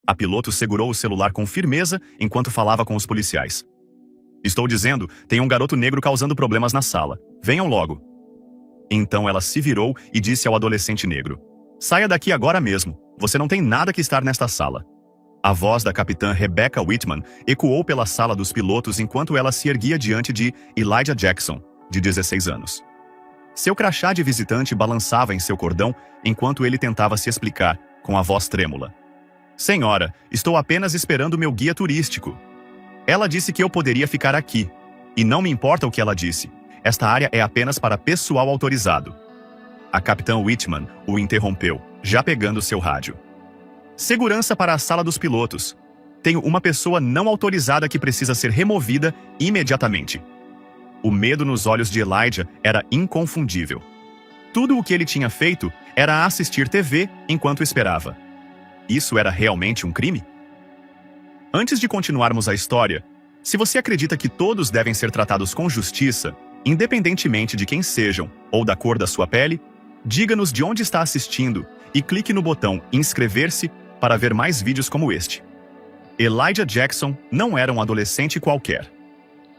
A piloto segurou o celular com firmeza enquanto falava com os policiais. Estou dizendo, tem um garoto negro causando problemas na sala. Venham logo. Então ela se virou e disse ao adolescente negro: saia daqui agora mesmo. Você não tem nada que estar nesta sala. A voz da capitã Rebecca Whitman ecoou pela sala dos pilotos enquanto ela se erguia diante de Elijah Jackson, de 16 anos. Seu crachá de visitante balançava em seu cordão enquanto ele tentava se explicar, com a voz trêmula. Senhora, estou apenas esperando meu guia turístico. Ela disse que eu poderia ficar aqui. E não me importa o que ela disse. Esta área é apenas para pessoal autorizado. A capitã Whitman o interrompeu, já pegando seu rádio. Segurança para a sala dos pilotos. Tenho uma pessoa não autorizada que precisa ser removida imediatamente. O medo nos olhos de Elijah era inconfundível. Tudo o que ele tinha feito era assistir TV enquanto esperava. Isso era realmente um crime? Antes de continuarmos a história, se você acredita que todos devem ser tratados com justiça, independentemente de quem sejam ou da cor da sua pele, diga-nos de onde está assistindo e clique no botão inscrever-se para ver mais vídeos como este. Elijah Jackson não era um adolescente qualquer.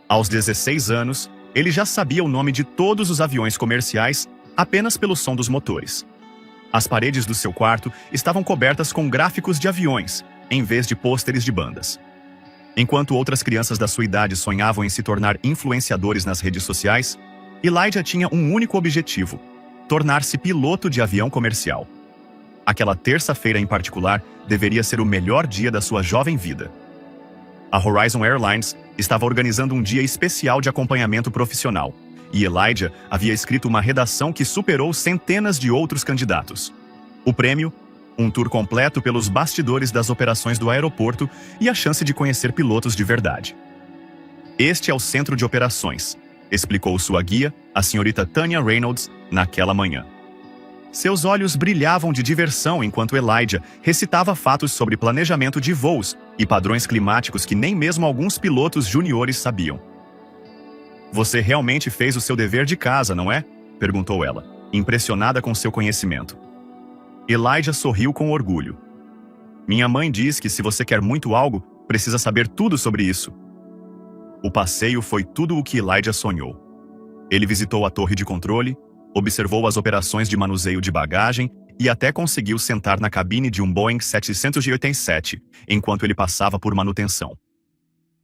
Aos 16 anos, ele já sabia o nome de todos os aviões comerciais apenas pelo som dos motores. As paredes do seu quarto estavam cobertas com gráficos de aviões, em vez de pôsteres de bandas. Enquanto outras crianças da sua idade sonhavam em se tornar influenciadores nas redes sociais, Elijah tinha um único objetivo: tornar-se piloto de avião comercial. Aquela terça-feira em particular deveria ser o melhor dia da sua jovem vida. A Horizon Airlines estava organizando um dia especial de acompanhamento profissional, e Elijah havia escrito uma redação que superou centenas de outros candidatos. O prêmio? Um tour completo pelos bastidores das operações do aeroporto e a chance de conhecer pilotos de verdade. Este é o centro de operações, explicou sua guia, a senhorita Tanya Reynolds, naquela manhã. Seus olhos brilhavam de diversão enquanto Elijah recitava fatos sobre planejamento de voos e padrões climáticos que nem mesmo alguns pilotos juniores sabiam. Você realmente fez o seu dever de casa, não é? Perguntou ela, impressionada com seu conhecimento. Elijah sorriu com orgulho. Minha mãe diz que se você quer muito algo, precisa saber tudo sobre isso. O passeio foi tudo o que Elijah sonhou. Ele visitou a torre de controle, observou as operações de manuseio de bagagem e até conseguiu sentar na cabine de um Boeing 787 enquanto ele passava por manutenção.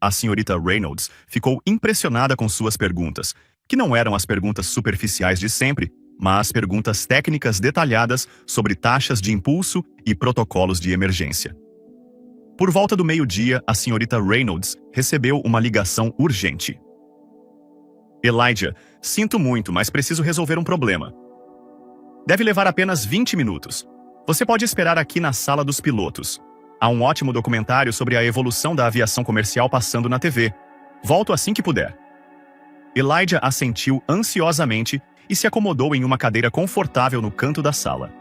A senhorita Reynolds ficou impressionada com suas perguntas, que não eram as perguntas superficiais de sempre, mas perguntas técnicas detalhadas sobre taxas de impulso e protocolos de emergência. Por volta do meio-dia, a senhorita Reynolds recebeu uma ligação urgente. Elijah, sinto muito, mas preciso resolver um problema. Deve levar apenas 20 minutos. Você pode esperar aqui na sala dos pilotos. Há um ótimo documentário sobre a evolução da aviação comercial passando na TV. Volto assim que puder. Elijah assentiu ansiosamente e se acomodou em uma cadeira confortável no canto da sala.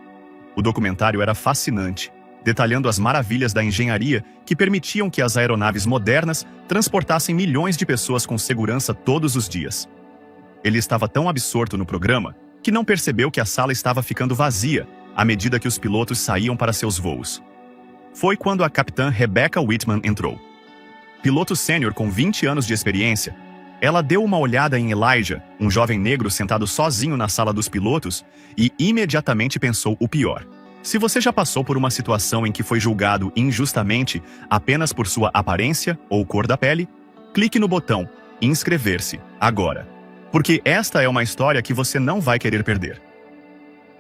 O documentário era fascinante, detalhando as maravilhas da engenharia que permitiam que as aeronaves modernas transportassem milhões de pessoas com segurança todos os dias. Ele estava tão absorto no programa que não percebeu que a sala estava ficando vazia à medida que os pilotos saíam para seus voos. Foi quando a capitã Rebecca Whitman entrou. Piloto sênior com 20 anos de experiência, ela deu uma olhada em Elijah, um jovem negro sentado sozinho na sala dos pilotos, e imediatamente pensou o pior. Se você já passou por uma situação em que foi julgado injustamente apenas por sua aparência ou cor da pele, clique no botão inscrever-se agora, porque esta é uma história que você não vai querer perder.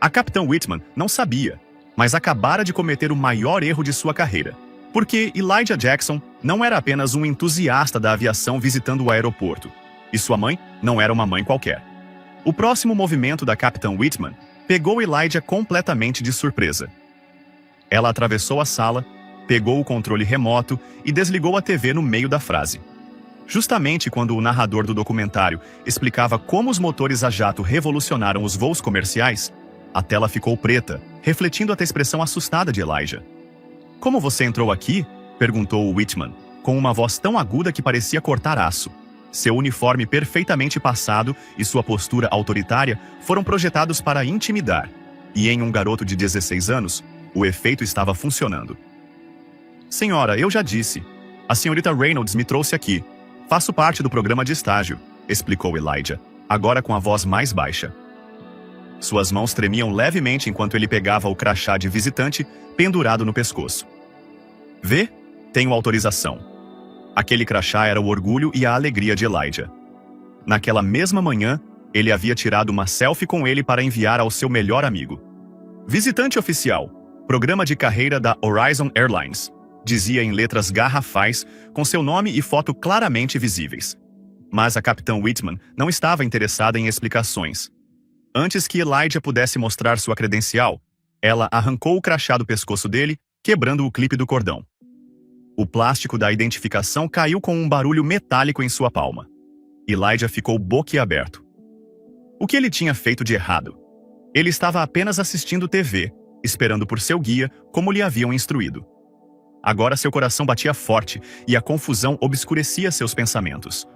A capitã Whitman não sabia, mas acabara de cometer o maior erro de sua carreira, porque Elijah Jackson não era apenas um entusiasta da aviação visitando o aeroporto, e sua mãe não era uma mãe qualquer. O próximo movimento da capitã Whitman pegou Elijah completamente de surpresa. Ela atravessou a sala, pegou o controle remoto e desligou a TV no meio da frase. Justamente quando o narrador do documentário explicava como os motores a jato revolucionaram os voos comerciais, a tela ficou preta, refletindo a expressão assustada de Elijah. Como você entrou aqui? Perguntou Whitman, com uma voz tão aguda que parecia cortar aço. Seu uniforme perfeitamente passado e sua postura autoritária foram projetados para intimidar, e em um garoto de 16 anos, o efeito estava funcionando. Senhora, eu já disse. A senhorita Reynolds me trouxe aqui. Faço parte do programa de estágio, explicou Elijah, agora com a voz mais baixa. Suas mãos tremiam levemente enquanto ele pegava o crachá de visitante pendurado no pescoço. Vê? Tenho autorização. Aquele crachá era o orgulho e a alegria de Elijah. Naquela mesma manhã, ele havia tirado uma selfie com ele para enviar ao seu melhor amigo. Visitante oficial, programa de carreira da Horizon Airlines, dizia em letras garrafais, com seu nome e foto claramente visíveis. Mas a capitã Whitman não estava interessada em explicações. Antes que Elijah pudesse mostrar sua credencial, ela arrancou o crachá do pescoço dele, quebrando o clipe do cordão. O plástico da identificação caiu com um barulho metálico em sua palma. Elijah ficou boquiaberto. O que ele tinha feito de errado? Ele estava apenas assistindo TV, esperando por seu guia, como lhe haviam instruído. Agora seu coração batia forte e a confusão obscurecia seus pensamentos.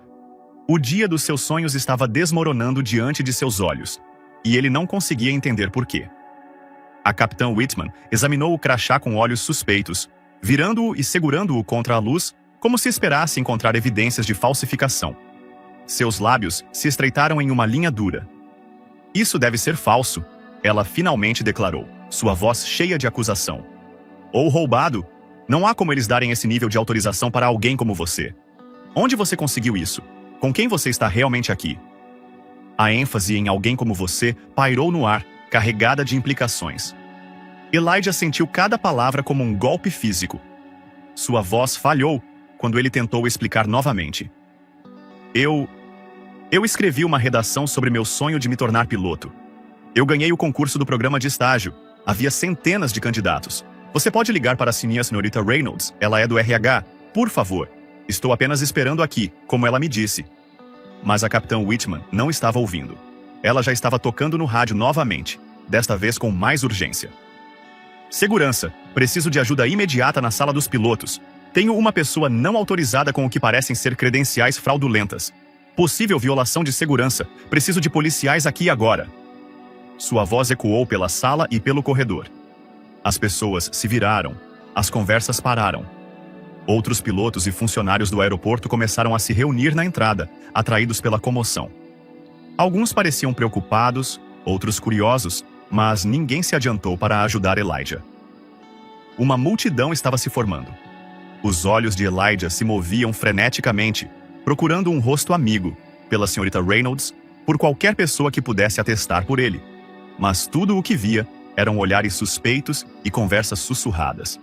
O dia dos seus sonhos estava desmoronando diante de seus olhos, e ele não conseguia entender por quê. A capitã Whitman examinou o crachá com olhos suspeitos, virando-o e segurando-o contra a luz, como se esperasse encontrar evidências de falsificação. Seus lábios se estreitaram em uma linha dura. Isso deve ser falso, ela finalmente declarou, sua voz cheia de acusação. Ou roubado. Não há como eles darem esse nível de autorização para alguém como você. Onde você conseguiu isso? Com quem você está realmente aqui? A ênfase em alguém como você pairou no ar, carregada de implicações. Elijah sentiu cada palavra como um golpe físico. Sua voz falhou quando ele tentou explicar novamente. Eu escrevi uma redação sobre meu sonho de me tornar piloto. Eu ganhei o concurso do programa de estágio. Havia centenas de candidatos. Você pode ligar para a senhorita Reynolds, ela é do RH. Por favor. Estou apenas esperando aqui, como ela me disse. Mas a capitã Whitman não estava ouvindo. Ela já estava tocando no rádio novamente, desta vez com mais urgência. Segurança, preciso de ajuda imediata na sala dos pilotos. Tenho uma pessoa não autorizada com o que parecem ser credenciais fraudulentas. Possível violação de segurança. Preciso de policiais aqui agora. Sua voz ecoou pela sala e pelo corredor. As pessoas se viraram. As conversas pararam. Outros pilotos e funcionários do aeroporto começaram a se reunir na entrada, atraídos pela comoção. Alguns pareciam preocupados, outros curiosos, mas ninguém se adiantou para ajudar Elijah. Uma multidão estava se formando. Os olhos de Elijah se moviam freneticamente, procurando um rosto amigo, pela senhorita Reynolds, por qualquer pessoa que pudesse atestar por ele. Mas tudo o que via eram olhares suspeitos e conversas sussurradas.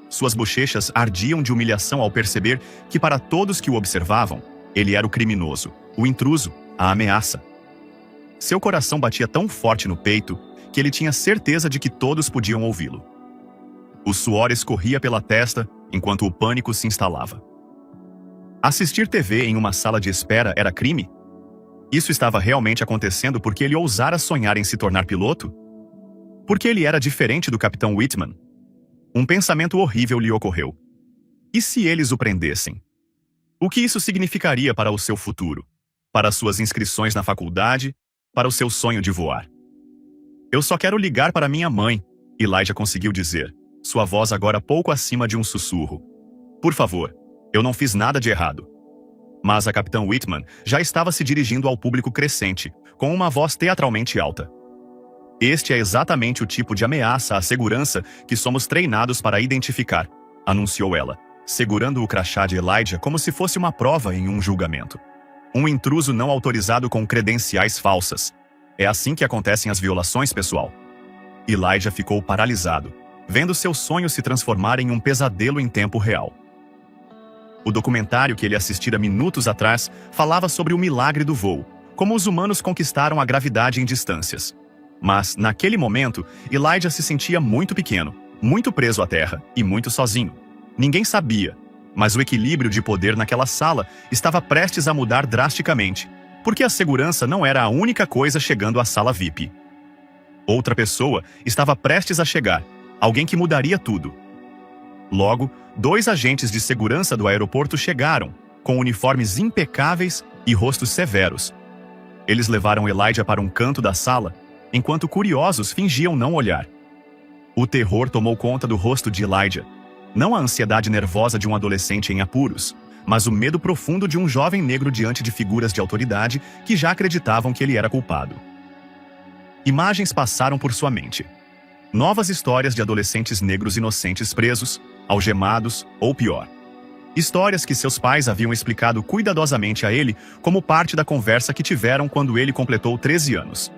Suas bochechas ardiam de humilhação ao perceber que, para todos que o observavam, ele era o criminoso, o intruso, a ameaça. Seu coração batia tão forte no peito que ele tinha certeza de que todos podiam ouvi-lo. O suor escorria pela testa enquanto o pânico se instalava. Assistir TV em uma sala de espera era crime? Isso estava realmente acontecendo porque ele ousara sonhar em se tornar piloto? Porque ele era diferente do capitão Whitman? Um pensamento horrível lhe ocorreu. E se eles o prendessem? O que isso significaria para o seu futuro? Para suas inscrições na faculdade? Para o seu sonho de voar? Eu só quero ligar para minha mãe, Elijah conseguiu dizer, sua voz agora pouco acima de um sussurro. Por favor, eu não fiz nada de errado. Mas a capitã Whitman já estava se dirigindo ao público crescente, com uma voz teatralmente alta. Este é exatamente o tipo de ameaça à segurança que somos treinados para identificar, anunciou ela, segurando o crachá de Elijah como se fosse uma prova em um julgamento. Um intruso não autorizado com credenciais falsas. É assim que acontecem as violações, pessoal. Elijah ficou paralisado, vendo seu sonho se transformar em um pesadelo em tempo real. O documentário que ele assistira minutos atrás falava sobre o milagre do voo, como os humanos conquistaram a gravidade em distâncias. Mas, naquele momento, Elijah se sentia muito pequeno, muito preso à terra e muito sozinho. Ninguém sabia, mas o equilíbrio de poder naquela sala estava prestes a mudar drasticamente, porque a segurança não era a única coisa chegando à sala VIP. Outra pessoa estava prestes a chegar, alguém que mudaria tudo. Logo, 2 agentes de segurança do aeroporto chegaram, com uniformes impecáveis e rostos severos. Eles levaram Elijah para um canto da sala, enquanto curiosos fingiam não olhar. O terror tomou conta do rosto de Elijah. Não a ansiedade nervosa de um adolescente em apuros, mas o medo profundo de um jovem negro diante de figuras de autoridade que já acreditavam que ele era culpado. Imagens passaram por sua mente. Novas histórias de adolescentes negros inocentes presos, algemados ou pior. Histórias que seus pais haviam explicado cuidadosamente a ele como parte da conversa que tiveram quando ele completou 13 anos.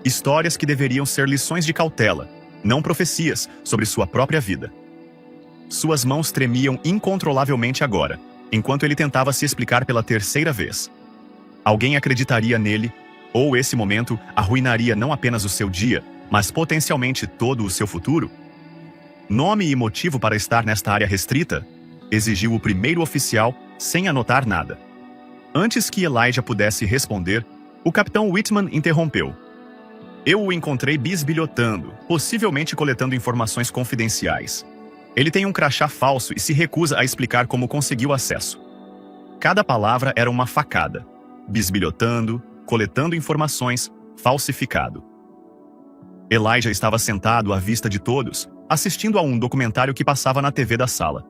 Histórias que deveriam ser lições de cautela, não profecias sobre sua própria vida. Suas mãos tremiam incontrolavelmente agora, enquanto ele tentava se explicar pela terceira vez. Alguém acreditaria nele, ou esse momento arruinaria não apenas o seu dia, mas potencialmente todo o seu futuro? Nome e motivo para estar nesta área restrita? Exigiu o primeiro oficial, sem anotar nada. Antes que Elijah pudesse responder, o capitão Whitman interrompeu. Eu o encontrei bisbilhotando, possivelmente coletando informações confidenciais. Ele tem um crachá falso e se recusa a explicar como conseguiu acesso. Cada palavra era uma facada. Bisbilhotando, coletando informações, falsificado. Elijah estava sentado à vista de todos, assistindo a um documentário que passava na TV da sala.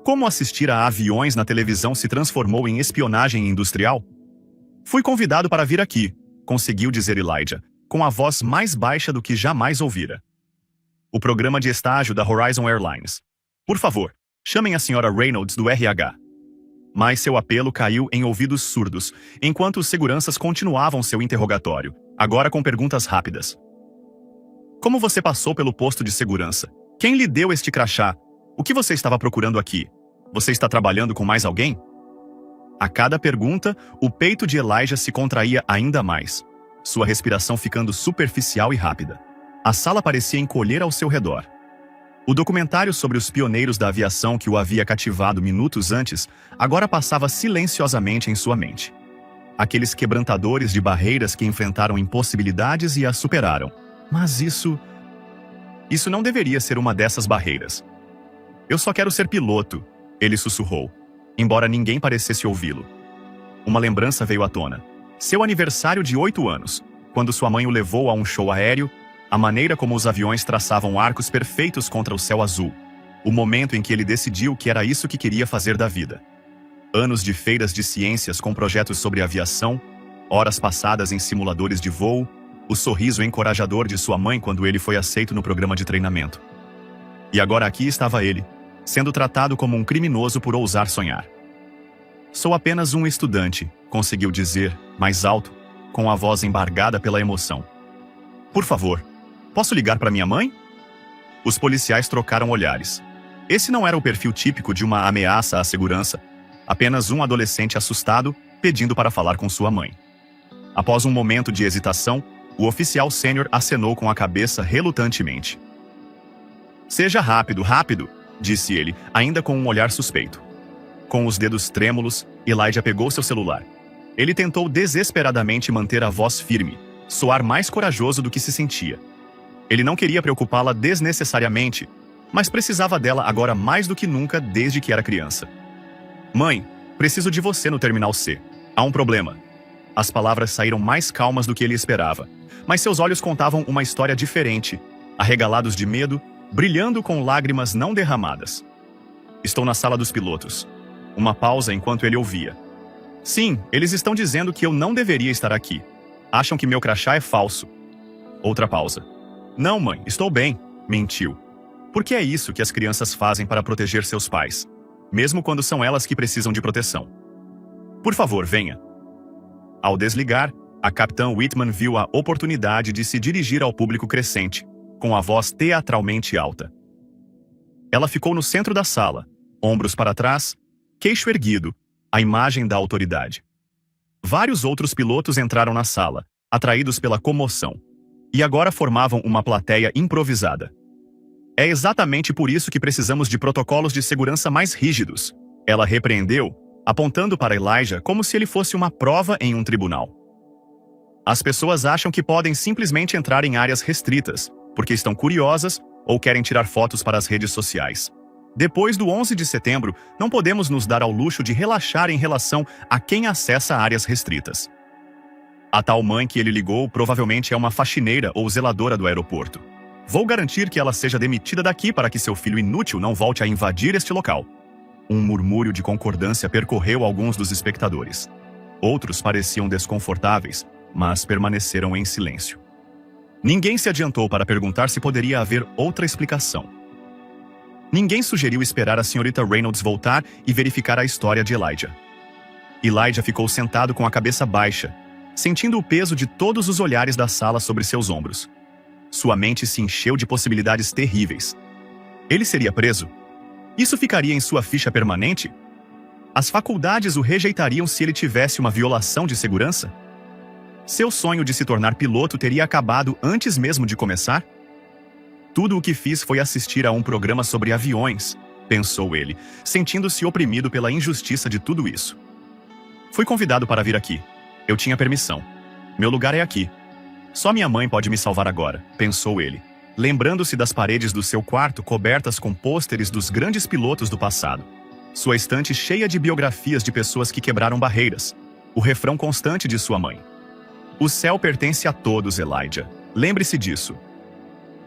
Como assistir a aviões na televisão se transformou em espionagem industrial? Fui convidado para vir aqui, conseguiu dizer Elijah, com a voz mais baixa do que jamais ouvira. O programa de estágio da Horizon Airlines. Por favor, chamem a senhora Reynolds do RH. Mas seu apelo caiu em ouvidos surdos, enquanto os seguranças continuavam seu interrogatório, agora com perguntas rápidas. Como você passou pelo posto de segurança? Quem lhe deu este crachá? O que você estava procurando aqui? Você está trabalhando com mais alguém? A cada pergunta, o peito de Elijah se contraía ainda mais, sua respiração ficando superficial e rápida. A sala parecia encolher ao seu redor. O documentário sobre os pioneiros da aviação que o havia cativado minutos antes, agora passava silenciosamente em sua mente. Aqueles quebrantadores de barreiras que enfrentaram impossibilidades e as superaram. Mas isso não deveria ser uma dessas barreiras. Eu só quero ser piloto, ele sussurrou, embora ninguém parecesse ouvi-lo. Uma lembrança veio à tona. Seu aniversário de 8 anos, quando sua mãe o levou a um show aéreo, a maneira como os aviões traçavam arcos perfeitos contra o céu azul. O momento em que ele decidiu que era isso que queria fazer da vida. Anos de feiras de ciências com projetos sobre aviação, horas passadas em simuladores de voo, o sorriso encorajador de sua mãe quando ele foi aceito no programa de treinamento. E agora aqui estava ele, sendo tratado como um criminoso por ousar sonhar. Sou apenas um estudante, conseguiu dizer, mais alto, com a voz embargada pela emoção. Por favor, posso ligar para minha mãe? Os policiais trocaram olhares. Esse não era o perfil típico de uma ameaça à segurança, apenas um adolescente assustado pedindo para falar com sua mãe. Após um momento de hesitação, o oficial sênior acenou com a cabeça relutantemente. Seja rápido, rápido, disse ele, ainda com um olhar suspeito. Com os dedos trêmulos, Elijah pegou seu celular. Ele tentou desesperadamente manter a voz firme, soar mais corajoso do que se sentia. Ele não queria preocupá-la desnecessariamente, mas precisava dela agora mais do que nunca desde que era criança. Mãe, preciso de você no Terminal C. Há um problema. As palavras saíram mais calmas do que ele esperava, mas seus olhos contavam uma história diferente, arregalados de medo, brilhando com lágrimas não derramadas. Estou na sala dos pilotos. Uma pausa enquanto ele ouvia. Sim, eles estão dizendo que eu não deveria estar aqui. Acham que meu crachá é falso. Outra pausa. Não, mãe, estou bem, mentiu. Porque é isso que as crianças fazem para proteger seus pais, mesmo quando são elas que precisam de proteção. Por favor, venha. Ao desligar, a capitã Whitman viu a oportunidade de se dirigir ao público crescente, com a voz teatralmente alta. Ela ficou no centro da sala, ombros para trás, queixo erguido, a imagem da autoridade. Vários outros pilotos entraram na sala, atraídos pela comoção, e agora formavam uma plateia improvisada. É exatamente por isso que precisamos de protocolos de segurança mais rígidos, ela repreendeu, apontando para Elijah como se ele fosse uma prova em um tribunal. As pessoas acham que podem simplesmente entrar em áreas restritas, porque estão curiosas ou querem tirar fotos para as redes sociais. Depois do 11 de setembro, não podemos nos dar ao luxo de relaxar em relação a quem acessa áreas restritas. A tal mãe que ele ligou provavelmente é uma faxineira ou zeladora do aeroporto. Vou garantir que ela seja demitida daqui para que seu filho inútil não volte a invadir este local. Um murmúrio de concordância percorreu alguns dos espectadores. Outros pareciam desconfortáveis, mas permaneceram em silêncio. Ninguém se adiantou para perguntar se poderia haver outra explicação. Ninguém sugeriu esperar a senhorita Reynolds voltar e verificar a história de Elijah. Elijah ficou sentado com a cabeça baixa, sentindo o peso de todos os olhares da sala sobre seus ombros. Sua mente se encheu de possibilidades terríveis. Ele seria preso? Isso ficaria em sua ficha permanente? As faculdades o rejeitariam se ele tivesse uma violação de segurança? Seu sonho de se tornar piloto teria acabado antes mesmo de começar? Tudo o que fiz foi assistir a um programa sobre aviões, pensou ele, sentindo-se oprimido pela injustiça de tudo isso. Fui convidado para vir aqui. Eu tinha permissão. Meu lugar é aqui. Só minha mãe pode me salvar agora, pensou ele, lembrando-se das paredes do seu quarto cobertas com pôsteres dos grandes pilotos do passado. Sua estante cheia de biografias de pessoas que quebraram barreiras. O refrão constante de sua mãe. O céu pertence a todos, Elijah. Lembre-se disso.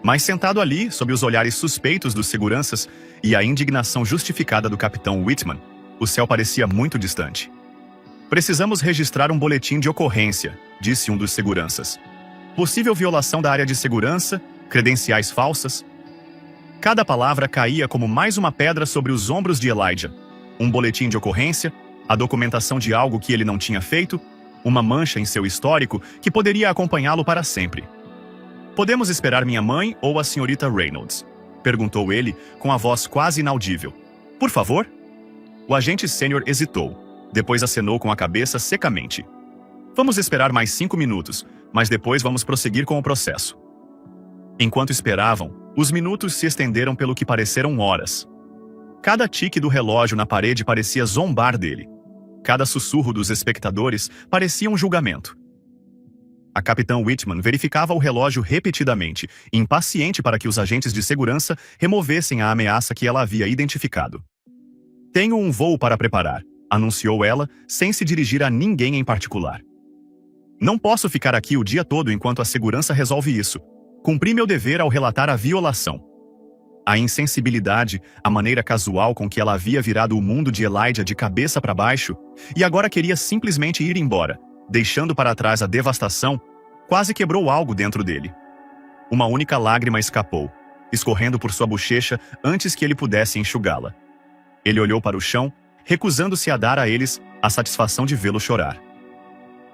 Mas sentado ali, sob os olhares suspeitos dos seguranças e a indignação justificada do capitão Whitman, o céu parecia muito distante. Precisamos registrar um boletim de ocorrência, disse um dos seguranças. Possível violação da área de segurança, credenciais falsas. Cada palavra caía como mais uma pedra sobre os ombros de Elijah. Um boletim de ocorrência, a documentação de algo que ele não tinha feito, uma mancha em seu histórico que poderia acompanhá-lo para sempre. Podemos esperar minha mãe ou a senhorita Reynolds? Perguntou ele, com a voz quase inaudível. Por favor? O agente sênior hesitou. Depois acenou com a cabeça secamente. Vamos esperar mais 5 minutos, mas depois vamos prosseguir com o processo. Enquanto esperavam, os minutos se estenderam pelo que pareceram horas. Cada tique do relógio na parede parecia zombar dele. Cada sussurro dos espectadores parecia um julgamento. A capitã Whitman verificava o relógio repetidamente, impaciente para que os agentes de segurança removessem a ameaça que ela havia identificado. Tenho um voo para preparar, anunciou ela, sem se dirigir a ninguém em particular. Não posso ficar aqui o dia todo enquanto a segurança resolve isso. Cumpri meu dever ao relatar a violação. A insensibilidade, a maneira casual com que ela havia virado o mundo de Elijah de cabeça para baixo, e agora queria simplesmente ir embora, deixando para trás a devastação, quase quebrou algo dentro dele. Uma única lágrima escapou, escorrendo por sua bochecha antes que ele pudesse enxugá-la. Ele olhou para o chão, recusando-se a dar a eles a satisfação de vê-lo chorar.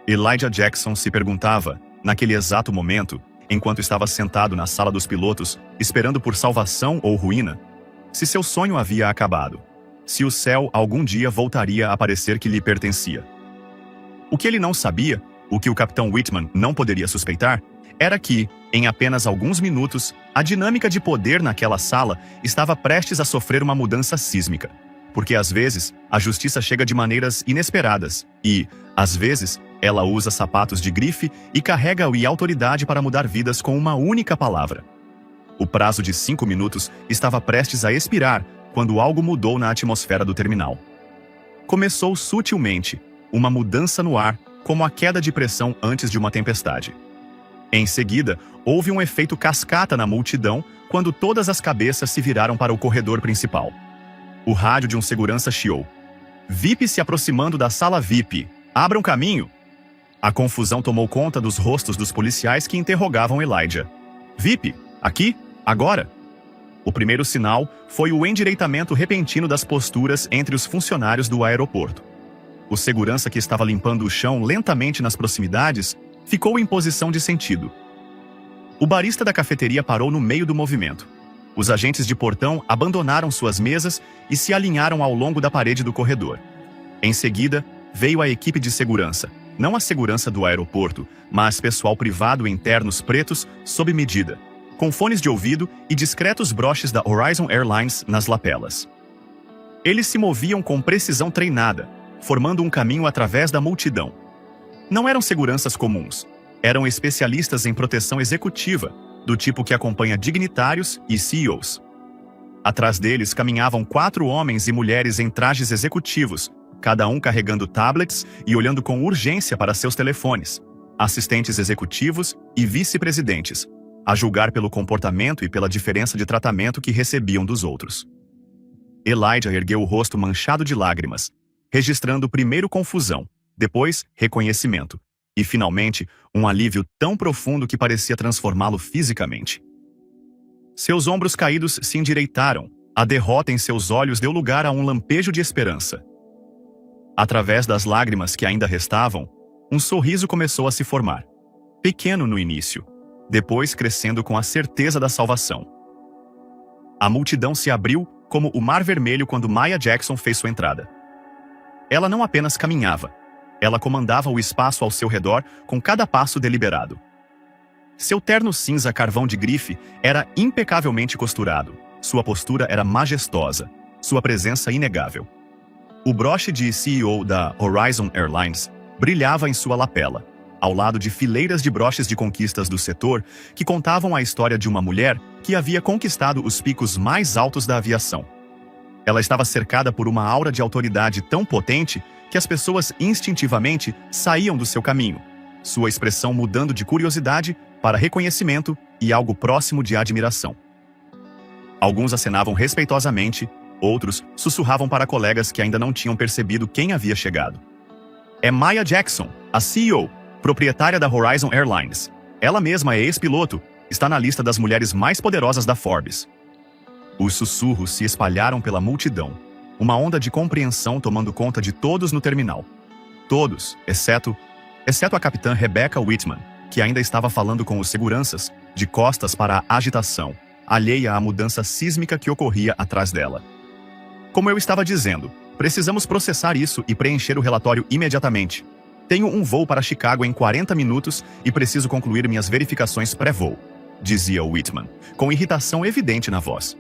Elijah Jackson se perguntava, naquele exato momento, enquanto estava sentado na sala dos pilotos, esperando por salvação ou ruína, se seu sonho havia acabado, se o céu algum dia voltaria a parecer que lhe pertencia. O que ele não sabia, o que o capitão Whitman não poderia suspeitar, era que, em apenas alguns minutos, a dinâmica de poder naquela sala estava prestes a sofrer uma mudança sísmica. Porque às vezes, a justiça chega de maneiras inesperadas e, às vezes, ela usa sapatos de grife e carrega a autoridade para mudar vidas com uma única palavra. O prazo de 5 minutos estava prestes a expirar quando algo mudou na atmosfera do terminal. Começou sutilmente, uma mudança no ar, como a queda de pressão antes de uma tempestade. Em seguida, houve um efeito cascata na multidão quando todas as cabeças se viraram para o corredor principal. O rádio de um segurança chiou. VIP se aproximando da sala VIP. Abram caminho! A confusão tomou conta dos rostos dos policiais que interrogavam Elijah. VIP, aqui, agora! O primeiro sinal foi o endireitamento repentino das posturas entre os funcionários do aeroporto. O segurança que estava limpando o chão lentamente nas proximidades ficou em posição de sentido. O barista da cafeteria parou no meio do movimento. Os agentes de portão abandonaram suas mesas e se alinharam ao longo da parede do corredor. Em seguida, veio a equipe de segurança, não a segurança do aeroporto, mas pessoal privado em ternos pretos sob medida, com fones de ouvido e discretos broches da Horizon Airlines nas lapelas. Eles se moviam com precisão treinada, formando um caminho através da multidão. Não eram seguranças comuns, eram especialistas em proteção executiva, do tipo que acompanha dignitários e CEOs. Atrás deles caminhavam 4 homens e mulheres em trajes executivos, cada um carregando tablets e olhando com urgência para seus telefones, assistentes executivos e vice-presidentes, a julgar pelo comportamento e pela diferença de tratamento que recebiam dos outros. Elijah ergueu o rosto manchado de lágrimas, registrando primeiro confusão, depois reconhecimento, e finalmente um alívio tão profundo que parecia transformá-lo fisicamente. Seus ombros caídos se endireitaram, a derrota em seus olhos deu lugar a um lampejo de esperança. Através das lágrimas que ainda restavam, um sorriso começou a se formar. Pequeno no início, depois crescendo com a certeza da salvação. A multidão se abriu como o Mar Vermelho quando Maya Jackson fez sua entrada. Ela não apenas caminhava, ela comandava o espaço ao seu redor com cada passo deliberado. Seu terno cinza carvão de grife era impecavelmente costurado, sua postura era majestosa, sua presença inegável. O broche de CEO da Horizon Airlines brilhava em sua lapela, ao lado de fileiras de broches de conquistas do setor que contavam a história de uma mulher que havia conquistado os picos mais altos da aviação. Ela estava cercada por uma aura de autoridade tão potente que as pessoas instintivamente saíam do seu caminho, sua expressão mudando de curiosidade para reconhecimento e algo próximo de admiração. Alguns acenavam respeitosamente, outros sussurravam para colegas que ainda não tinham percebido quem havia chegado. É Maya Jackson, a CEO, proprietária da Horizon Airlines. Ela mesma é ex-piloto, está na lista das mulheres mais poderosas da Forbes. Os sussurros se espalharam pela multidão, uma onda de compreensão tomando conta de todos no terminal. Todos, exceto a capitã Rebecca Whitman, que ainda estava falando com os seguranças, de costas para a agitação, alheia à mudança sísmica que ocorria atrás dela. Como eu estava dizendo, precisamos processar isso e preencher o relatório imediatamente. Tenho um voo para Chicago em 40 minutos e preciso concluir minhas verificações pré-voo, dizia Whitman, com irritação evidente na voz.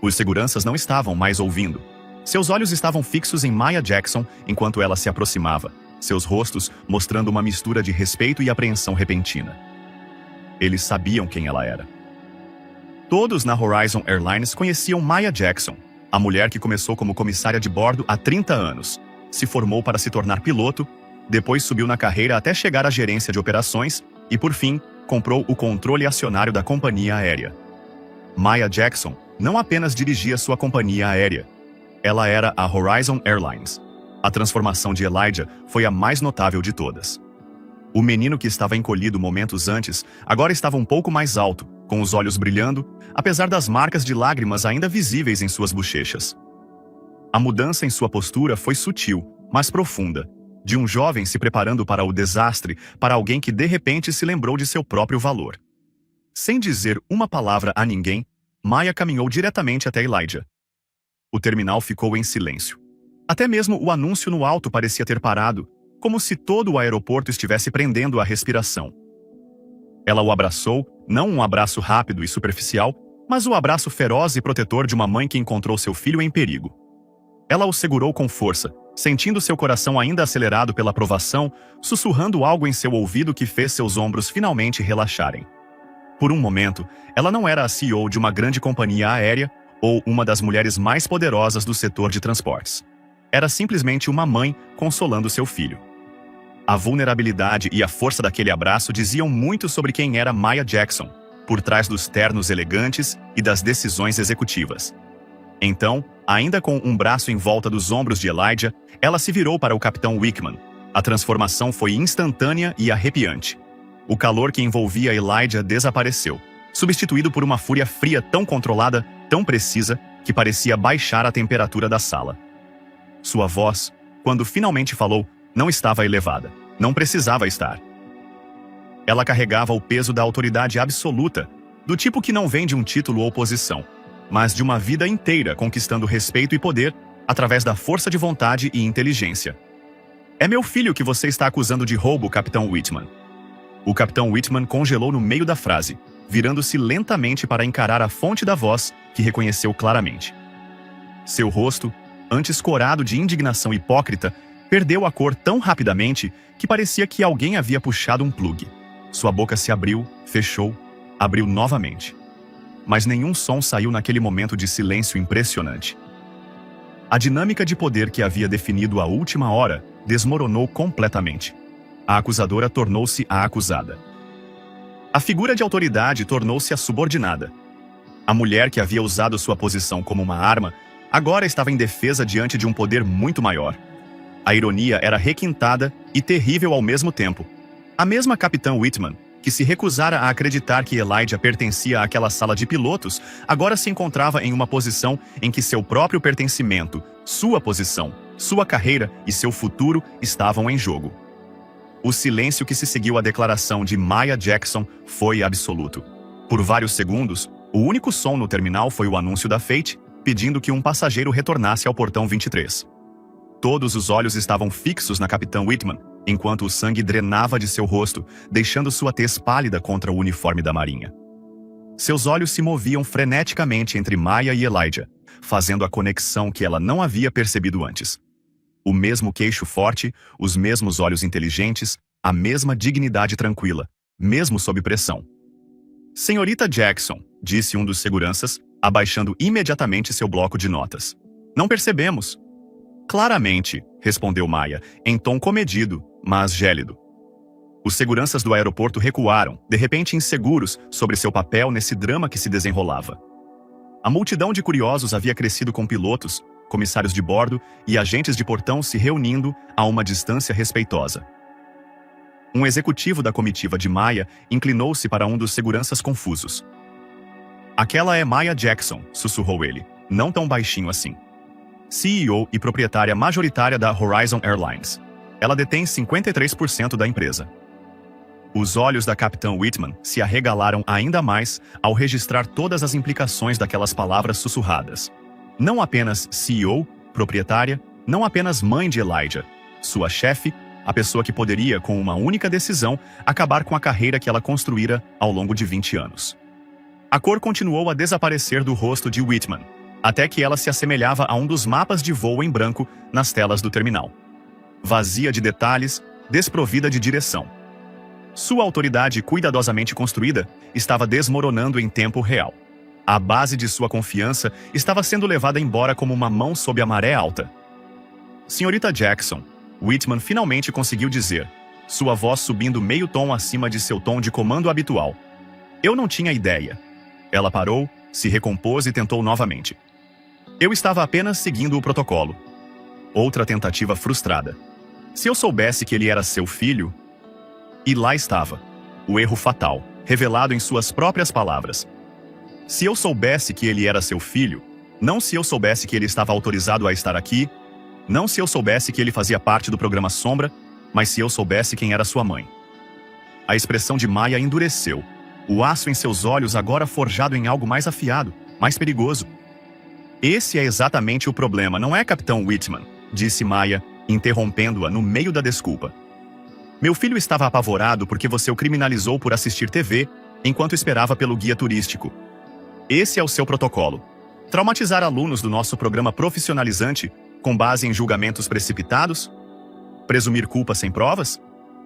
Os seguranças não estavam mais ouvindo. Seus olhos estavam fixos em Maya Jackson enquanto ela se aproximava, seus rostos mostrando uma mistura de respeito e apreensão repentina. Eles sabiam quem ela era. Todos na Horizon Airlines conheciam Maya Jackson, a mulher que começou como comissária de bordo há 30 anos, se formou para se tornar piloto, depois subiu na carreira até chegar à gerência de operações e, por fim, comprou o controle acionário da companhia aérea. Maya Jackson não apenas dirigia sua companhia aérea, ela era a Horizon Airlines. A transformação de Elijah foi a mais notável de todas. O menino que estava encolhido momentos antes agora estava um pouco mais alto, com os olhos brilhando, apesar das marcas de lágrimas ainda visíveis em suas bochechas. A mudança em sua postura foi sutil, mas profunda, de um jovem se preparando para o desastre para alguém que de repente se lembrou de seu próprio valor. Sem dizer uma palavra a ninguém, Maya caminhou diretamente até Elijah. O terminal ficou em silêncio. Até mesmo o anúncio no alto parecia ter parado, como se todo o aeroporto estivesse prendendo a respiração. Ela o abraçou, não um abraço rápido e superficial, mas o abraço feroz e protetor de uma mãe que encontrou seu filho em perigo. Ela o segurou com força, sentindo seu coração ainda acelerado pela provação, sussurrando algo em seu ouvido que fez seus ombros finalmente relaxarem. Por um momento, ela não era a CEO de uma grande companhia aérea ou uma das mulheres mais poderosas do setor de transportes. Era simplesmente uma mãe consolando seu filho. A vulnerabilidade e a força daquele abraço diziam muito sobre quem era Maya Jackson, por trás dos ternos elegantes e das decisões executivas. Então, ainda com um braço em volta dos ombros de Elijah, ela se virou para o capitão Whitman. A transformação foi instantânea e arrepiante. O calor que envolvia Elijah desapareceu, substituído por uma fúria fria tão controlada, tão precisa, que parecia baixar a temperatura da sala. Sua voz, quando finalmente falou, não estava elevada. Não precisava estar. Ela carregava o peso da autoridade absoluta, do tipo que não vem de um título ou posição, mas de uma vida inteira conquistando respeito e poder através da força de vontade e inteligência. É meu filho que você está acusando de roubo, Capitão Whitman. O Capitão Whitman congelou no meio da frase, virando-se lentamente para encarar a fonte da voz, que reconheceu claramente. Seu rosto, antes corado de indignação hipócrita, perdeu a cor tão rapidamente que parecia que alguém havia puxado um plugue. Sua boca se abriu, fechou, abriu novamente. Mas nenhum som saiu naquele momento de silêncio impressionante. A dinâmica de poder que havia definido a última hora desmoronou completamente. A acusadora tornou-se a acusada. A figura de autoridade tornou-se a subordinada. A mulher que havia usado sua posição como uma arma, agora estava indefesa diante de um poder muito maior. A ironia era requintada e terrível ao mesmo tempo. A mesma Capitã Whitman, que se recusara a acreditar que Elijah pertencia àquela sala de pilotos, agora se encontrava em uma posição em que seu próprio pertencimento, sua posição, sua carreira e seu futuro estavam em jogo. O silêncio que se seguiu à declaração de Maya Jackson foi absoluto. Por vários segundos, o único som no terminal foi o anúncio da Fate, pedindo que um passageiro retornasse ao portão 23. Todos os olhos estavam fixos na Capitã Whitman, enquanto o sangue drenava de seu rosto, deixando sua tez pálida contra o uniforme da Marinha. Seus olhos se moviam freneticamente entre Maya e Elijah, fazendo a conexão que ela não havia percebido antes. O mesmo queixo forte, os mesmos olhos inteligentes, a mesma dignidade tranquila, mesmo sob pressão. Senhorita Jackson, disse um dos seguranças, abaixando imediatamente seu bloco de notas. Não percebemos. Claramente, respondeu Maya, em tom comedido, mas gélido. Os seguranças do aeroporto recuaram, de repente inseguros sobre seu papel nesse drama que se desenrolava. A multidão de curiosos havia crescido com pilotos, comissários de bordo e agentes de portão se reunindo a uma distância respeitosa. Um executivo da comitiva de Maya inclinou-se para um dos seguranças confusos. Aquela é Maya Jackson, sussurrou ele, não tão baixinho assim. CEO e proprietária majoritária da Horizon Airlines. Ela detém 53% da empresa. Os olhos da Capitã Whitman se arregalaram ainda mais ao registrar todas as implicações daquelas palavras sussurradas. Não apenas CEO, proprietária, não apenas mãe de Elijah, sua chefe, a pessoa que poderia, com uma única decisão, acabar com a carreira que ela construíra ao longo de 20 anos. A cor continuou a desaparecer do rosto de Whitman, até que ela se assemelhava a um dos mapas de voo em branco nas telas do terminal. Vazia de detalhes, desprovida de direção. Sua autoridade cuidadosamente construída estava desmoronando em tempo real. A base de sua confiança estava sendo levada embora como uma mão sob a maré alta. Senhorita Jackson, Whitman finalmente conseguiu dizer, sua voz subindo meio tom acima de seu tom de comando habitual. Eu não tinha ideia. Ela parou, se recompôs e tentou novamente. Eu estava apenas seguindo o protocolo. Outra tentativa frustrada. Se eu soubesse que ele era seu filho... E lá estava, o erro fatal, revelado em suas próprias palavras. Se eu soubesse que ele era seu filho, não se eu soubesse que ele estava autorizado a estar aqui, não se eu soubesse que ele fazia parte do programa Sombra, mas se eu soubesse quem era sua mãe. A expressão de Maya endureceu, o aço em seus olhos agora forjado em algo mais afiado, mais perigoso. Esse é exatamente o problema, não é, Capitão Whitman? Disse Maya, interrompendo-a no meio da desculpa. Meu filho estava apavorado porque você o criminalizou por assistir TV enquanto esperava pelo guia turístico. Esse é o seu protocolo. Traumatizar alunos do nosso programa profissionalizante com base em julgamentos precipitados? Presumir culpa sem provas?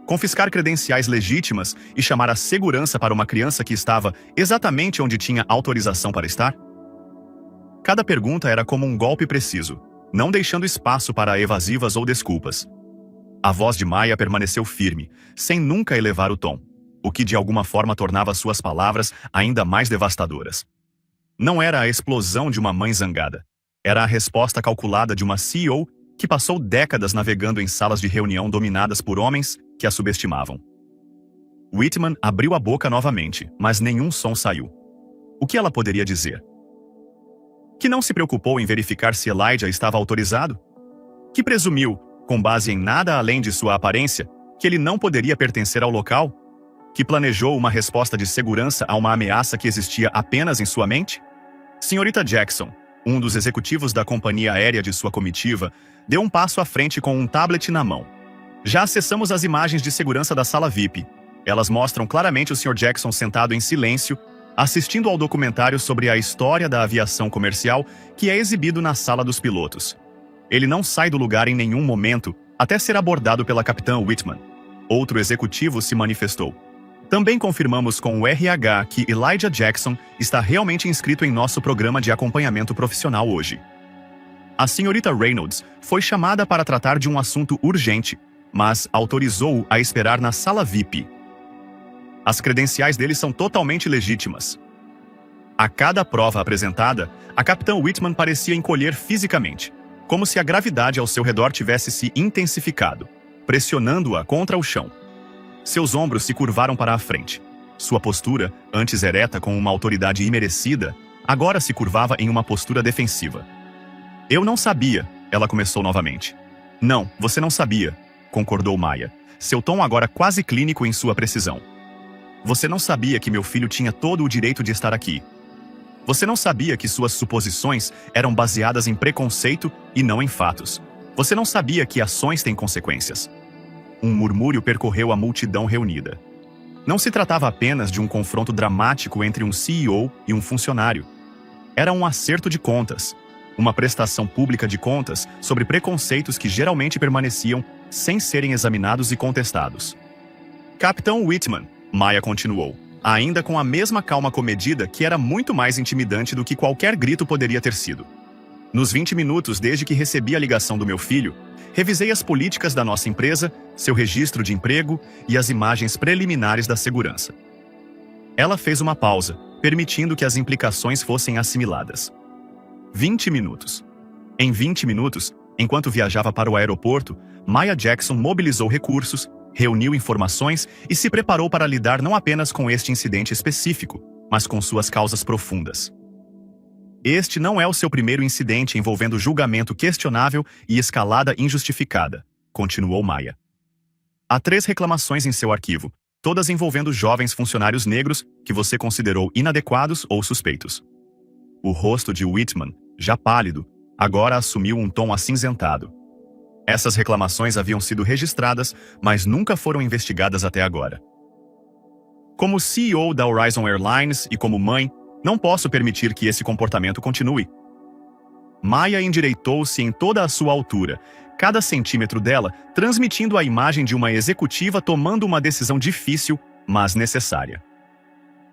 Confiscar credenciais legítimas e chamar a segurança para uma criança que estava exatamente onde tinha autorização para estar? Cada pergunta era como um golpe preciso, não deixando espaço para evasivas ou desculpas. A voz de Maya permaneceu firme, sem nunca elevar o tom, o que de alguma forma tornava suas palavras ainda mais devastadoras. Não era a explosão de uma mãe zangada. Era a resposta calculada de uma CEO que passou décadas navegando em salas de reunião dominadas por homens que a subestimavam. Whitman abriu a boca novamente, mas nenhum som saiu. O que ela poderia dizer? Que não se preocupou em verificar se Elijah estava autorizado? Que presumiu, com base em nada além de sua aparência, que ele não poderia pertencer ao local? Que planejou uma resposta de segurança a uma ameaça que existia apenas em sua mente? Senhorita Jackson, um dos executivos da companhia aérea de sua comitiva, deu um passo à frente com um tablet na mão. Já acessamos as imagens de segurança da sala VIP. Elas mostram claramente o Sr. Jackson sentado em silêncio, assistindo ao documentário sobre a história da aviação comercial que é exibido na sala dos pilotos. Ele não sai do lugar em nenhum momento, até ser abordado pela Capitã Whitman. Outro executivo se manifestou. Também confirmamos com o RH que Elijah Jackson está realmente inscrito em nosso programa de acompanhamento profissional hoje. A senhorita Reynolds foi chamada para tratar de um assunto urgente, mas autorizou-o a esperar na sala VIP. As credenciais dele são totalmente legítimas. A cada prova apresentada, a Capitã Whitman parecia encolher fisicamente, como se a gravidade ao seu redor tivesse se intensificado, pressionando-a contra o chão. Seus ombros se curvaram para a frente. Sua postura, antes ereta com uma autoridade imerecida, agora se curvava em uma postura defensiva. Eu não sabia, ela começou novamente. Não, você não sabia, concordou Maya, seu tom agora quase clínico em sua precisão. Você não sabia que meu filho tinha todo o direito de estar aqui. Você não sabia que suas suposições eram baseadas em preconceito e não em fatos. Você não sabia que ações têm consequências. Um murmúrio percorreu a multidão reunida. Não se tratava apenas de um confronto dramático entre um CEO e um funcionário. Era um acerto de contas, uma prestação pública de contas sobre preconceitos que geralmente permaneciam sem serem examinados e contestados. Capitão Whitman, Maya continuou, ainda com a mesma calma comedida que era muito mais intimidante do que qualquer grito poderia ter sido. Nos 20 minutos desde que recebi a ligação do meu filho, revisei as políticas da nossa empresa, seu registro de emprego e as imagens preliminares da segurança. Ela fez uma pausa, permitindo que as implicações fossem assimiladas. 20 minutos. Em 20 minutos, enquanto viajava para o aeroporto, Maya Jackson mobilizou recursos, reuniu informações e se preparou para lidar não apenas com este incidente específico, mas com suas causas profundas. Este não é o seu primeiro incidente envolvendo julgamento questionável e escalada injustificada, continuou Maya. Há 3 reclamações em seu arquivo, todas envolvendo jovens funcionários negros que você considerou inadequados ou suspeitos. O rosto de Whitman, já pálido, agora assumiu um tom acinzentado. Essas reclamações haviam sido registradas, mas nunca foram investigadas até agora. Como CEO da Horizon Airlines e como mãe, não posso permitir que esse comportamento continue. Maya endireitou-se em toda a sua altura, cada centímetro dela transmitindo a imagem de uma executiva tomando uma decisão difícil, mas necessária.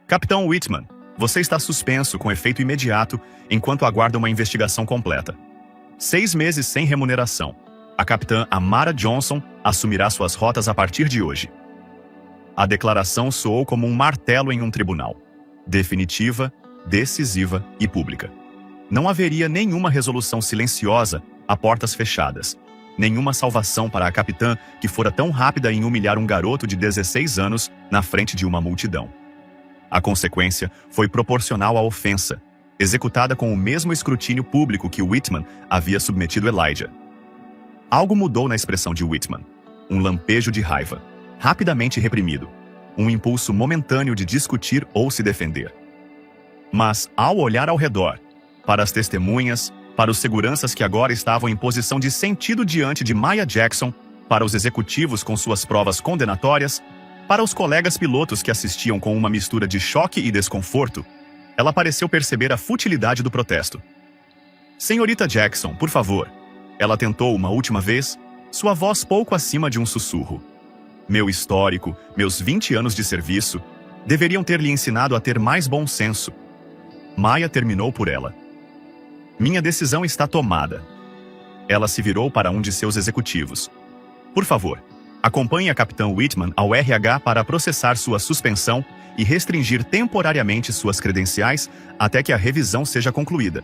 Capitão Whitman, você está suspenso com efeito imediato enquanto aguarda uma investigação completa. 6 meses sem remuneração. A capitã Amara Johnson assumirá suas rotas a partir de hoje. A declaração soou como um martelo em um tribunal. Definitiva, decisiva e pública. Não haveria nenhuma resolução silenciosa a portas fechadas. Nenhuma salvação para a capitã que fora tão rápida em humilhar um garoto de 16 anos na frente de uma multidão. A consequência foi proporcional à ofensa, executada com o mesmo escrutínio público que Whitman havia submetido Elijah. Algo mudou na expressão de Whitman. Um lampejo de raiva, rapidamente reprimido. Um impulso momentâneo de discutir ou se defender. Mas, ao olhar ao redor, para as testemunhas, para os seguranças que agora estavam em posição de sentido diante de Maya Jackson, para os executivos com suas provas condenatórias, para os colegas pilotos que assistiam com uma mistura de choque e desconforto, ela pareceu perceber a futilidade do protesto. Senhorita Jackson, por favor. Ela tentou uma última vez, sua voz pouco acima de um sussurro. Meu histórico, meus 20 anos de serviço, deveriam ter lhe ensinado a ter mais bom senso. Maya terminou por ela. Minha decisão está tomada. Ela se virou para um de seus executivos. Por favor, acompanhe a Capitã Whitman ao RH para processar sua suspensão e restringir temporariamente suas credenciais até que a revisão seja concluída.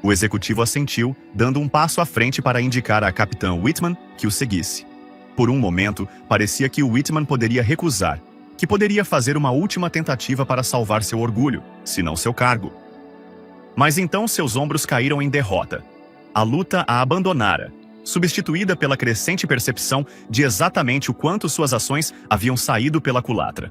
O executivo assentiu, dando um passo à frente para indicar à Capitã Whitman que o seguisse. Por um momento, parecia que Whitman poderia recusar, que poderia fazer uma última tentativa para salvar seu orgulho, se não seu cargo. Mas então seus ombros caíram em derrota. A luta a abandonara, substituída pela crescente percepção de exatamente o quanto suas ações haviam saído pela culatra.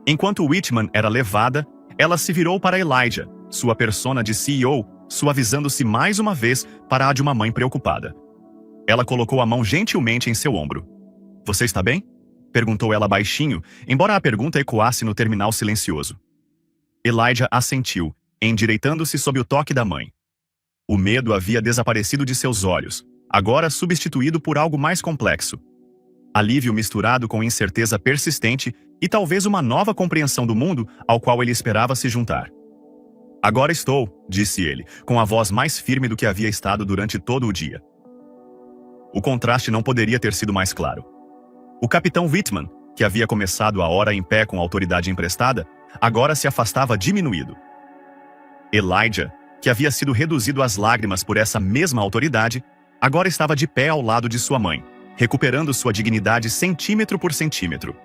Enquanto Whitman era levada, ela se virou para Elijah, sua persona de CEO, suavizando-se mais uma vez para a de uma mãe preocupada. Ela colocou a mão gentilmente em seu ombro. Você está bem? Perguntou ela baixinho, embora a pergunta ecoasse no terminal silencioso. Elijah assentiu, endireitando-se sob o toque da mãe. O medo havia desaparecido de seus olhos, agora substituído por algo mais complexo. Alívio misturado com incerteza persistente e talvez uma nova compreensão do mundo ao qual ele esperava se juntar. Agora estou, disse ele, com a voz mais firme do que havia estado durante todo o dia. O contraste não poderia ter sido mais claro. O capitão Whitman, que havia começado a hora em pé com a autoridade emprestada, agora se afastava diminuído. Elijah, que havia sido reduzido às lágrimas por essa mesma autoridade, agora estava de pé ao lado de sua mãe, recuperando sua dignidade centímetro por centímetro.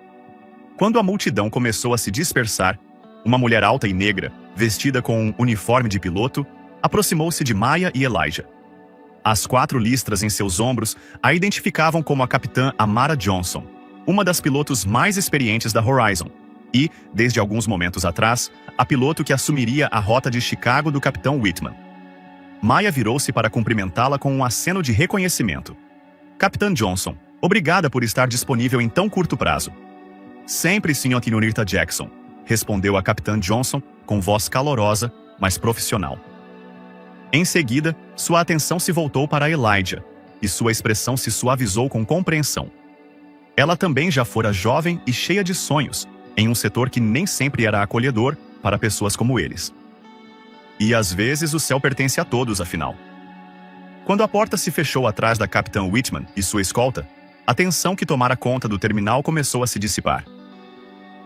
Quando a multidão começou a se dispersar, uma mulher alta e negra, vestida com um uniforme de piloto, aproximou-se de Maya e Elijah. As 4 listras em seus ombros a identificavam como a capitã Amara Johnson, uma das pilotos mais experientes da Horizon, e, desde alguns momentos atrás, a piloto que assumiria a rota de Chicago do capitão Whitman. Maya virou-se para cumprimentá-la com um aceno de reconhecimento. Capitã Johnson, obrigada por estar disponível em tão curto prazo. Sempre, Sr. Jackson, respondeu a capitã Johnson com voz calorosa, mas profissional. Em seguida, sua atenção se voltou para Elijah, e sua expressão se suavizou com compreensão. Ela também já fora jovem e cheia de sonhos, em um setor que nem sempre era acolhedor para pessoas como eles. E às vezes o céu pertence a todos, afinal. Quando a porta se fechou atrás da capitã Whitman e sua escolta, a tensão que tomara conta do terminal começou a se dissipar.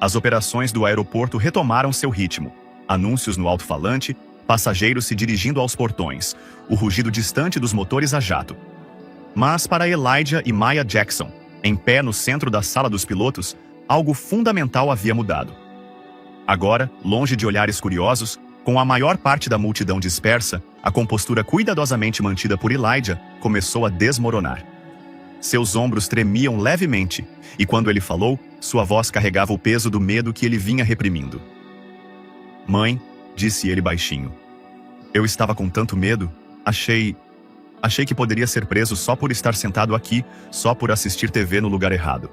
As operações do aeroporto retomaram seu ritmo, anúncios no alto-falante, passageiros se dirigindo aos portões, o rugido distante dos motores a jato. Mas para Elijah e Maya Jackson, em pé no centro da sala dos pilotos, algo fundamental havia mudado. Agora, longe de olhares curiosos, com a maior parte da multidão dispersa, a compostura cuidadosamente mantida por Elijah começou a desmoronar. Seus ombros tremiam levemente, e quando ele falou, sua voz carregava o peso do medo que ele vinha reprimindo. Mãe, disse ele baixinho. Eu estava com tanto medo, achei que poderia ser preso só por estar sentado aqui, só por assistir TV no lugar errado.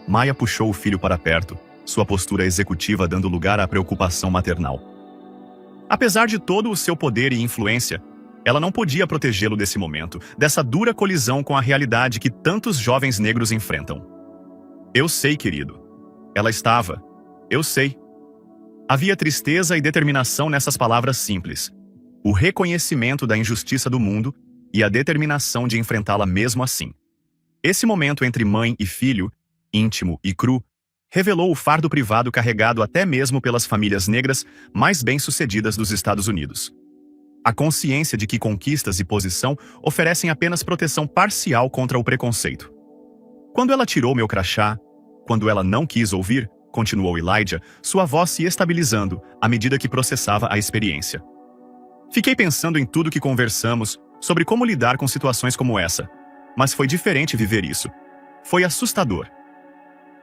Maya puxou o filho para perto, sua postura executiva dando lugar à preocupação maternal. Apesar de todo o seu poder e influência, ela não podia protegê-lo desse momento, dessa dura colisão com a realidade que tantos jovens negros enfrentam. Eu sei, querido. Ela estava. Eu sei. Havia tristeza e determinação nessas palavras simples. O reconhecimento da injustiça do mundo e a determinação de enfrentá-la mesmo assim. Esse momento entre mãe e filho, íntimo e cru, revelou o fardo privado carregado até mesmo pelas famílias negras mais bem-sucedidas dos Estados Unidos. A consciência de que conquistas e posição oferecem apenas proteção parcial contra o preconceito. Quando ela tirou meu crachá, quando ela não quis ouvir, continuou Elijah, sua voz se estabilizando à medida que processava a experiência. Fiquei pensando em tudo que conversamos, sobre como lidar com situações como essa. Mas foi diferente viver isso. Foi assustador.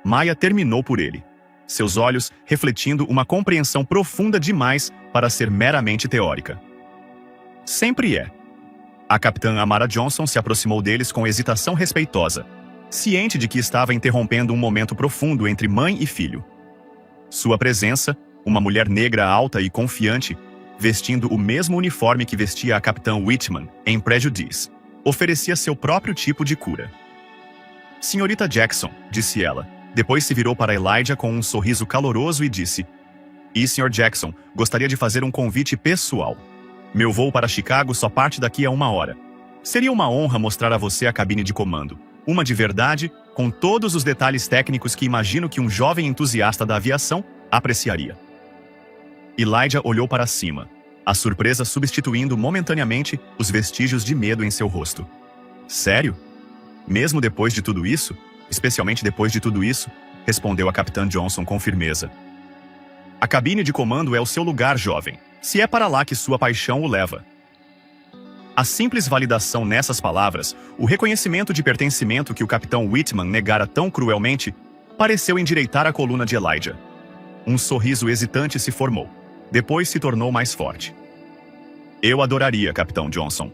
Maya terminou por ele, seus olhos refletindo uma compreensão profunda demais para ser meramente teórica. Sempre é. A capitã Amara Johnson se aproximou deles com hesitação respeitosa, ciente de que estava interrompendo um momento profundo entre mãe e filho. Sua presença, uma mulher negra alta e confiante, vestindo o mesmo uniforme que vestia a capitã Whitman em Prejudice, oferecia seu próprio tipo de cura. Senhorita Jackson, disse ela. Depois se virou para Elijah com um sorriso caloroso e disse: E Sr. Jackson, gostaria de fazer um convite pessoal. Meu voo para Chicago só parte daqui a 1 hora. Seria uma honra mostrar a você a cabine de comando. Uma de verdade, com todos os detalhes técnicos que imagino que um jovem entusiasta da aviação apreciaria. Elijah olhou para cima, a surpresa substituindo momentaneamente os vestígios de medo em seu rosto. Sério? Mesmo depois de tudo isso? Especialmente depois de tudo isso? Respondeu a capitã Johnson com firmeza. A cabine de comando é o seu lugar, jovem, se é para lá que sua paixão o leva. A simples validação nessas palavras, o reconhecimento de pertencimento que o capitão Whitman negara tão cruelmente, pareceu endireitar a coluna de Elijah. Um sorriso hesitante se formou. Depois se tornou mais forte. Eu adoraria, capitão Johnson.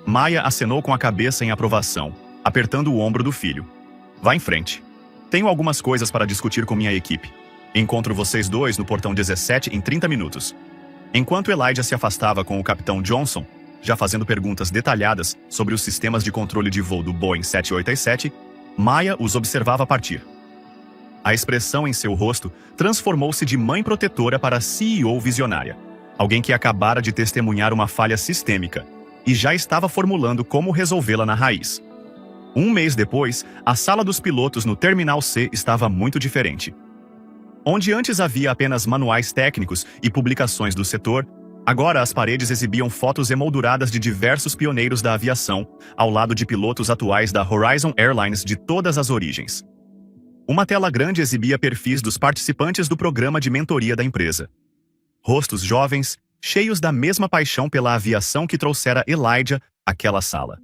Maya acenou com a cabeça em aprovação, apertando o ombro do filho. Vá em frente. Tenho algumas coisas para discutir com minha equipe. Encontro vocês dois no portão 17 em 30 minutos. Enquanto Elijah se afastava com o capitão Johnson, já fazendo perguntas detalhadas sobre os sistemas de controle de voo do Boeing 787, Maya os observava partir. A expressão em seu rosto transformou-se de mãe protetora para CEO visionária, alguém que acabara de testemunhar uma falha sistêmica e já estava formulando como resolvê-la na raiz. Um mês depois, a sala dos pilotos no Terminal C estava muito diferente. Onde antes havia apenas manuais técnicos e publicações do setor, agora as paredes exibiam fotos emolduradas de diversos pioneiros da aviação, ao lado de pilotos atuais da Horizon Airlines de todas as origens. Uma tela grande exibia perfis dos participantes do programa de mentoria da empresa. Rostos jovens, cheios da mesma paixão pela aviação que trouxera Elijah àquela sala.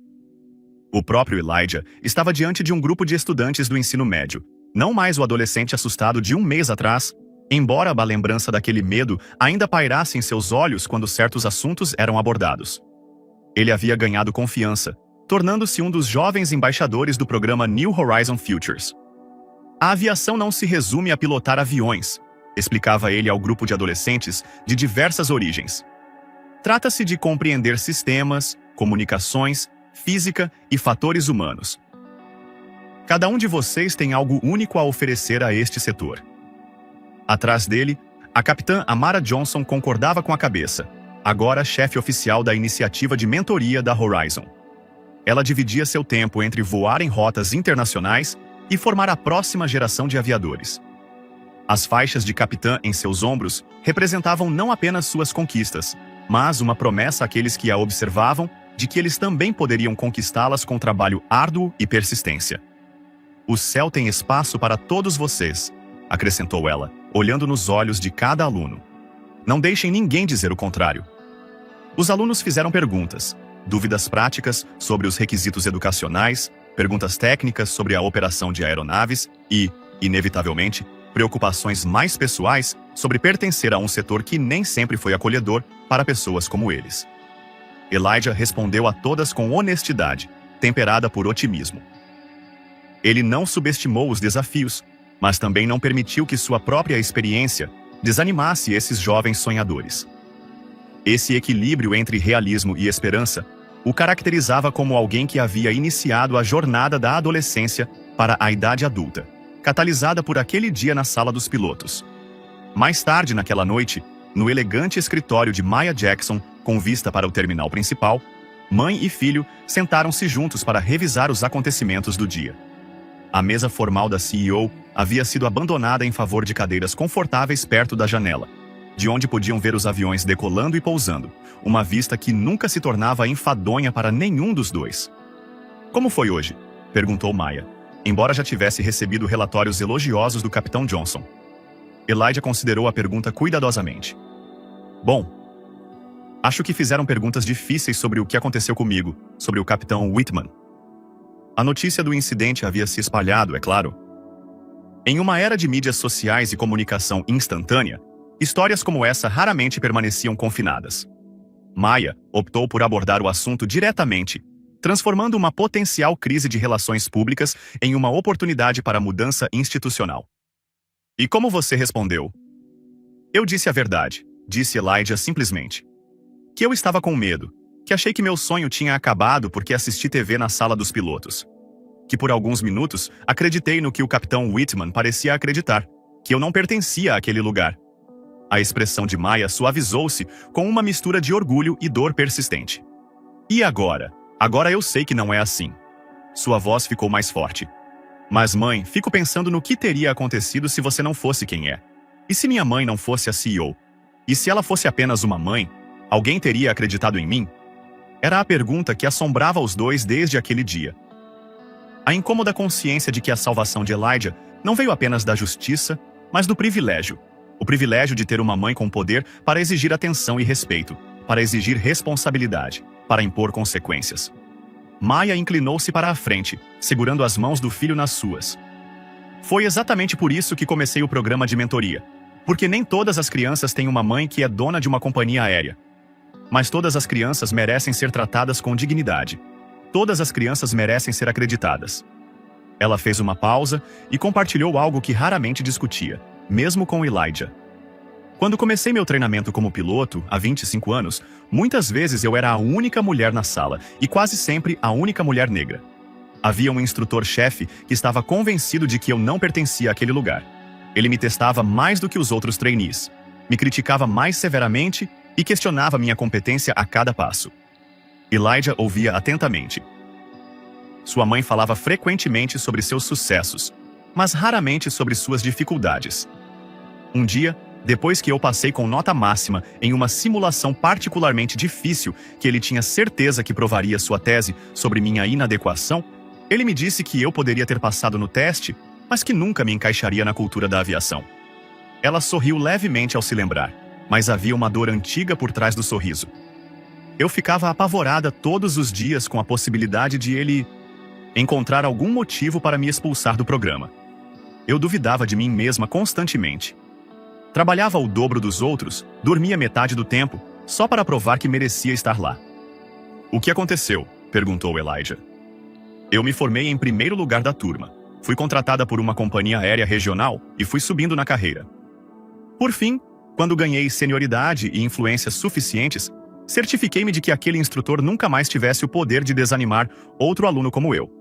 O próprio Elijah estava diante de um grupo de estudantes do ensino médio, não mais o adolescente assustado de um mês atrás, embora a lembrança daquele medo ainda pairasse em seus olhos quando certos assuntos eram abordados. Ele havia ganhado confiança, tornando-se um dos jovens embaixadores do programa New Horizon Futures. A aviação não se resume a pilotar aviões, explicava ele ao grupo de adolescentes de diversas origens. Trata-se de compreender sistemas, comunicações, física e fatores humanos. Cada um de vocês tem algo único a oferecer a este setor. Atrás dele, a capitã Amara Johnson concordava com a cabeça, agora chefe oficial da iniciativa de mentoria da Horizon. Ela dividia seu tempo entre voar em rotas internacionais e formar a próxima geração de aviadores. As faixas de capitã em seus ombros representavam não apenas suas conquistas, mas uma promessa àqueles que a observavam de que eles também poderiam conquistá-las com trabalho árduo e persistência. O céu tem espaço para todos vocês, acrescentou ela, olhando nos olhos de cada aluno. Não deixem ninguém dizer o contrário. Os alunos fizeram perguntas, dúvidas práticas sobre os requisitos educacionais, perguntas técnicas sobre a operação de aeronaves e, inevitavelmente, preocupações mais pessoais sobre pertencer a um setor que nem sempre foi acolhedor para pessoas como eles. Elijah respondeu a todas com honestidade, temperada por otimismo. Ele não subestimou os desafios, mas também não permitiu que sua própria experiência desanimasse esses jovens sonhadores. Esse equilíbrio entre realismo e esperança o caracterizava como alguém que havia iniciado a jornada da adolescência para a idade adulta, catalisada por aquele dia na sala dos pilotos. Mais tarde naquela noite, no elegante escritório de Maya Jackson, com vista para o terminal principal, mãe e filho sentaram-se juntos para revisar os acontecimentos do dia. A mesa formal da CEO havia sido abandonada em favor de cadeiras confortáveis perto da janela, de onde podiam ver os aviões decolando e pousando, uma vista que nunca se tornava enfadonha para nenhum dos dois. Como foi hoje? Perguntou Maya, embora já tivesse recebido relatórios elogiosos do capitão Johnson. Elijah considerou a pergunta cuidadosamente. Bom, acho que fizeram perguntas difíceis sobre o que aconteceu comigo, sobre o capitão Whitman. A notícia do incidente havia se espalhado, é claro. Em uma era de mídias sociais e comunicação instantânea, histórias como essa raramente permaneciam confinadas. Maya optou por abordar o assunto diretamente, transformando uma potencial crise de relações públicas em uma oportunidade para mudança institucional. E como você respondeu? Eu disse a verdade, disse Elijah simplesmente. Que eu estava com medo, que achei que meu sonho tinha acabado porque assisti TV na sala dos pilotos. Que por alguns minutos acreditei no que o capitão Whitman parecia acreditar, que eu não pertencia àquele lugar. A expressão de Maya suavizou-se com uma mistura de orgulho e dor persistente. E agora? Agora eu sei que não é assim. Sua voz ficou mais forte. Mas mãe, fico pensando no que teria acontecido se você não fosse quem é. E se minha mãe não fosse a CEO? E se ela fosse apenas uma mãe? Alguém teria acreditado em mim? Era a pergunta que assombrava os dois desde aquele dia. A incômoda consciência de que a salvação de Elijah não veio apenas da justiça, mas do privilégio. O privilégio de ter uma mãe com poder para exigir atenção e respeito, para exigir responsabilidade, para impor consequências. Maya inclinou-se para a frente, segurando as mãos do filho nas suas. Foi exatamente por isso que comecei o programa de mentoria, porque nem todas as crianças têm uma mãe que é dona de uma companhia aérea. Mas todas as crianças merecem ser tratadas com dignidade. Todas as crianças merecem ser acreditadas. Ela fez uma pausa e compartilhou algo que raramente discutia, mesmo com Elijah. Quando comecei meu treinamento como piloto, há 25 anos, muitas vezes eu era a única mulher na sala e quase sempre a única mulher negra. Havia um instrutor-chefe que estava convencido de que eu não pertencia àquele lugar. Ele me testava mais do que os outros trainees, me criticava mais severamente e questionava minha competência a cada passo. Elijah ouvia atentamente. Sua mãe falava frequentemente sobre seus sucessos, mas raramente sobre suas dificuldades. Um dia, depois que eu passei com nota máxima em uma simulação particularmente difícil que ele tinha certeza que provaria sua tese sobre minha inadequação, ele me disse que eu poderia ter passado no teste, mas que nunca me encaixaria na cultura da aviação. Ela sorriu levemente ao se lembrar, mas havia uma dor antiga por trás do sorriso. Eu ficava apavorada todos os dias com a possibilidade de ele encontrar algum motivo para me expulsar do programa. Eu duvidava de mim mesma constantemente. Trabalhava o dobro dos outros, dormia metade do tempo, só para provar que merecia estar lá. "O que aconteceu?", perguntou Elijah. "Eu me formei em primeiro lugar da turma. Fui contratada por uma companhia aérea regional e fui subindo na carreira. Por fim, quando ganhei senioridade e influências suficientes, certifiquei-me de que aquele instrutor nunca mais tivesse o poder de desanimar outro aluno como eu."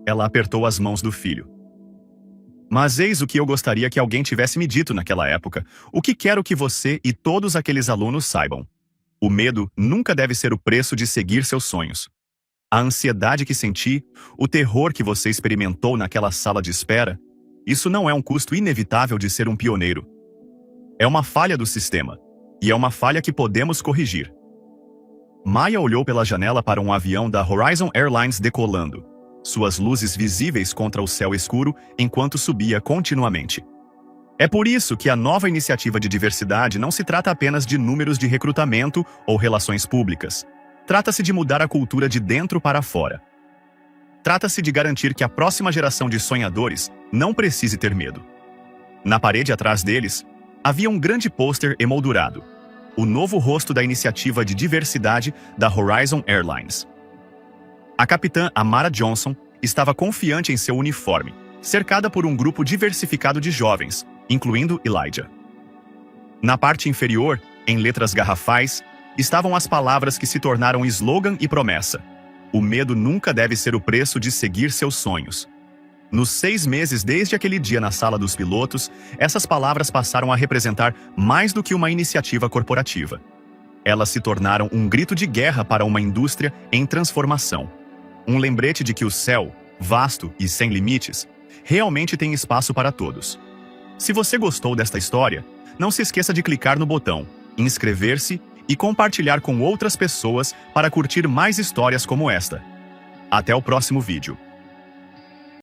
Ela apertou as mãos do filho. "Mas eis o que eu gostaria que alguém tivesse me dito naquela época. O que quero que você e todos aqueles alunos saibam. O medo nunca deve ser o preço de seguir seus sonhos. A ansiedade que senti, o terror que você experimentou naquela sala de espera, isso não é um custo inevitável de ser um pioneiro. É uma falha do sistema, e é uma falha que podemos corrigir." Maya olhou pela janela para um avião da Horizon Airlines decolando, suas luzes visíveis contra o céu escuro enquanto subia continuamente. É por isso que a nova iniciativa de diversidade não se trata apenas de números de recrutamento ou relações públicas. Trata-se de mudar a cultura de dentro para fora. Trata-se de garantir que a próxima geração de sonhadores não precise ter medo. Na parede atrás deles, havia um grande pôster emoldurado, o novo rosto da iniciativa de diversidade da Horizon Airlines. A capitã Amara Johnson estava confiante em seu uniforme, cercada por um grupo diversificado de jovens, incluindo Elijah. Na parte inferior, em letras garrafais, estavam as palavras que se tornaram slogan e promessa. "O medo nunca deve ser o preço de seguir seus sonhos." Nos 6 meses desde aquele dia na sala dos pilotos, essas palavras passaram a representar mais do que uma iniciativa corporativa. Elas se tornaram um grito de guerra para uma indústria em transformação. Um lembrete de que o céu, vasto e sem limites, realmente tem espaço para todos. Se você gostou desta história, não se esqueça de clicar no botão inscrever-se e compartilhar com outras pessoas para curtir mais histórias como esta. Até o próximo vídeo.